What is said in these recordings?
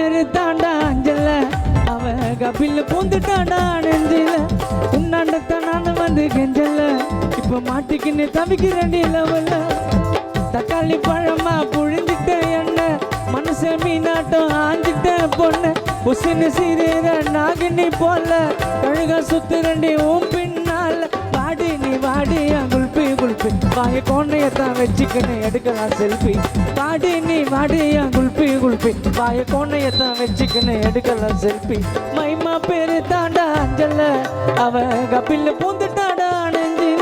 பேரு தாண்டா அஞ்சல அவ கபில் பூந்துட்டாண்டா நெஞ்சில உன்னாண்டத்தான் நான் வந்து கெஞ்சல இப்ப மாட்டிக்கின்னு தவிக்கிறேன் லெவல்ல தக்காளி பழமா புழிஞ்சிட்ட என்ன மனுஷ மீனாட்டம் ஆஞ்சிட்ட பொண்ணு உசின்னு சீரேற நாகினி போல கழுக சுத்துரண்டி உன் பின்னால வாடி நீ வாடி குல்பி குல்பி வாய கோணையத்தான் வச்சுக்கின்னு எடுக்கலாம் செல்ஃபி வாடி நீ வாடி குல்பி குல்பி வாய கோணையத்தான் வச்சுக்கின்னு எடுக்கலாம் செல்ஃபி மைமா பேரு தாண்டா அஞ்சல அவ கபில் பூந்துட்டாடா நெஞ்சில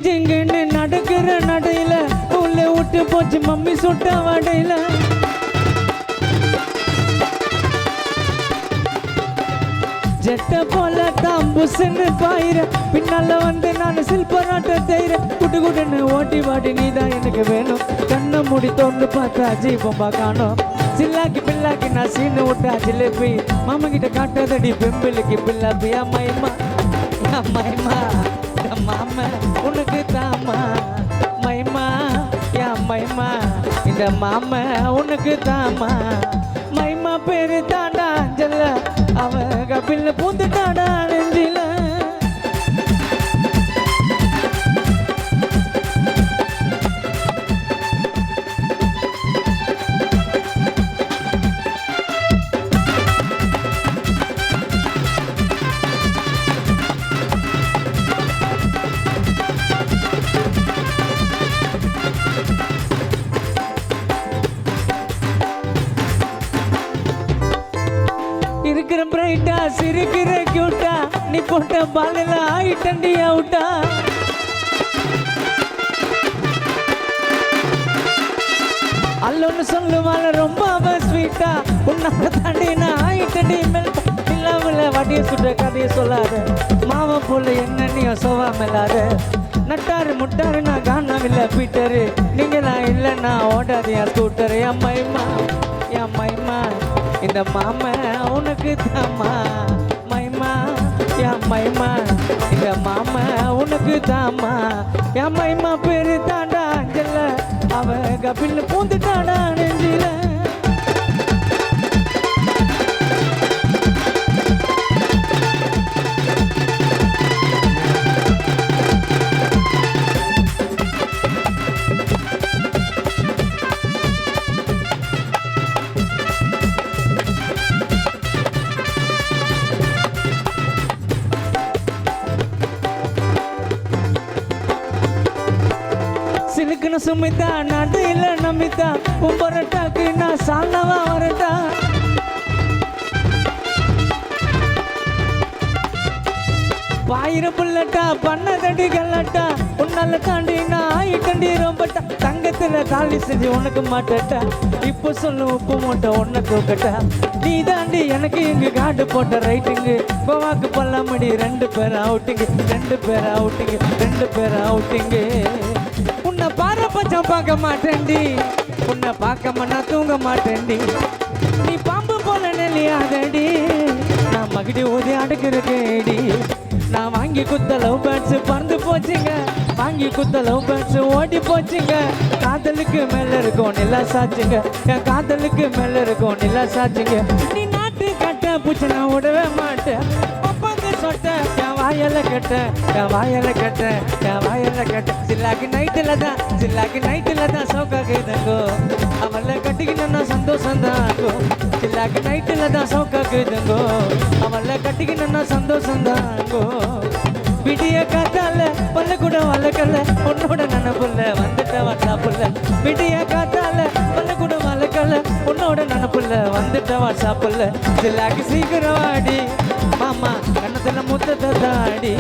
ஜிங்குன்னு நடக்கிற நடையில உள்ள விட்டு போச்சு மம்மி சுட்ட வடையில ஜெட்ட போல தான் புசுன்னு பாயிர பின்னால வந்து நான் சில்பராட்ட தேயிற குட்டு குட்டுன்னு ஓட்டி வாடி நீதான் எனக்கு வேணும் கண்ணை மூடி தோண்டு பார்த்தா ஜீபம்பா காணோம் சில்லாக்கி பில்லாக்கி நான் சீனு விட்டா ஜிலேபி மாமா கிட்ட காட்டாதடி பெம்பிளுக்கு பில்லாப்பி அம்மாயிமா அம்மாயிமா மாமா உனக்கு தாமா மைமா யா மைமா இந்த மாமா உனக்கு தாமா மைமா பேரு தாண்டா அஞ்சல அவ கபில் பூந்துட்டாடா நெஞ்சில இருக்கிற பிரைட்டா சிரிக்கிற கியூட்டா நீ போட்ட பாலில ஆயிட்டண்டி அவுட்டா அல்லொன்னு சொல்லுவாள ரொம்ப ஸ்வீட்டா உன்னால தாண்டி நான் ஆயிட்டண்டி மேல் இல்லாமல வடிய சுட்ட கதையை சொல்லாத மாவ போல என்ன நீ சோவா மேலாத நட்டாரு முட்டாரு நான் காணவில்லை பீட்டரு நீங்க நான் இல்லைன்னா ஓடாதியா ஸ்கூட்டரு அம்மைமா அம்மைமா இந்த மாமா உனக்கு தாமா மைமா என் மைமா இந்த மாமா உனக்கு தாமா என் மைமா பேரு தாண்டா அஞ்சல அவ கபில் பூந்துட்டாடா நெஞ்சில சிலுக்குன்னு சுமிதா நாடு இல்ல நமிதா உம்பரட்டாக்கு நான் சாலவா வரட்டா பாயிர புல்லட்டா பண்ணதடி கல்லட்டா உன்னால தாண்டி நான் ஆயிட்டண்டி ரொம்பட்டா தங்கத்துல தாலி செஞ்சு உனக்கு மாட்டட்டா இப்போ சொல்லு உப்பு மூட்டை உன்னை தூக்கட்டா நீ தாண்டி எனக்கு இங்கு காடு போட்ட ரைட்டிங்கு கோவாக்கு பல்லாமடி 2 பேர் அவுட்டிங்கு 2 பேர் அவுட்டிங்கு 2 பேர் அவுட்டிங்கு உன்னை பாரு பச்சம் பார்க்க மாட்டேன்டி உன்னை பார்க்க நான் தூங்க மாட்டேன்டி நீ பாம்பு போல நெல்லியாதடி நான் மகிடி ஊதி அடுக்கிற கேடி நான் வாங்கி குத்த லவ் பேர்ட்ஸ் பறந்து போச்சுங்க வாங்கி குத்த லவ் பேர்ட்ஸ் ஓடி போச்சுங்க காதலுக்கு மேல இருக்கும் நிலா சாச்சுங்க என் காதலுக்கு மேல இருக்கும் நிலா சாச்சுங்க நீ நாட்டு கட்ட பூச்சி நான் விடவே மாட்டேன் சொட்ட என் வாயல கட்ட என் வாயல கட்ட என் வாயல கட்ட சில்லாக்கி நைட்டுல தான் சௌக்காக்குதுங்கோ அவளை கட்டிக்கினா சந்தோஷம் தாங்கோ சில்லாக்கி நைட்டுல தான் சௌக்காக்குதுங்கோ அவளை கட்டிக்கினா சந்தோஷம் தாங்கோ விடிய காத்தால பல்ல கூட வளர்க்கல உன்னோட நினப்புல வந்துட்ட வட்டா புள்ள விடிய காத்தால பல்ல கூட வளர்க்கல உன்னோட நினப்புல வந்துட்ட வாட்ஸ்அப்புல சில்லாக்கி சீக்கிரம் வாடி மாமா கண்ணத்துல முத்தத்தை தாடி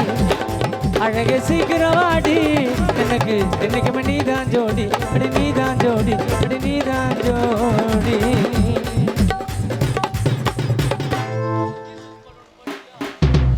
அழகே சீக்கிரம் வாடி எனக்கு என்னைக்குமே நீதான் ஜோடி நீதான் ஜோடி நீதான் ஜோடி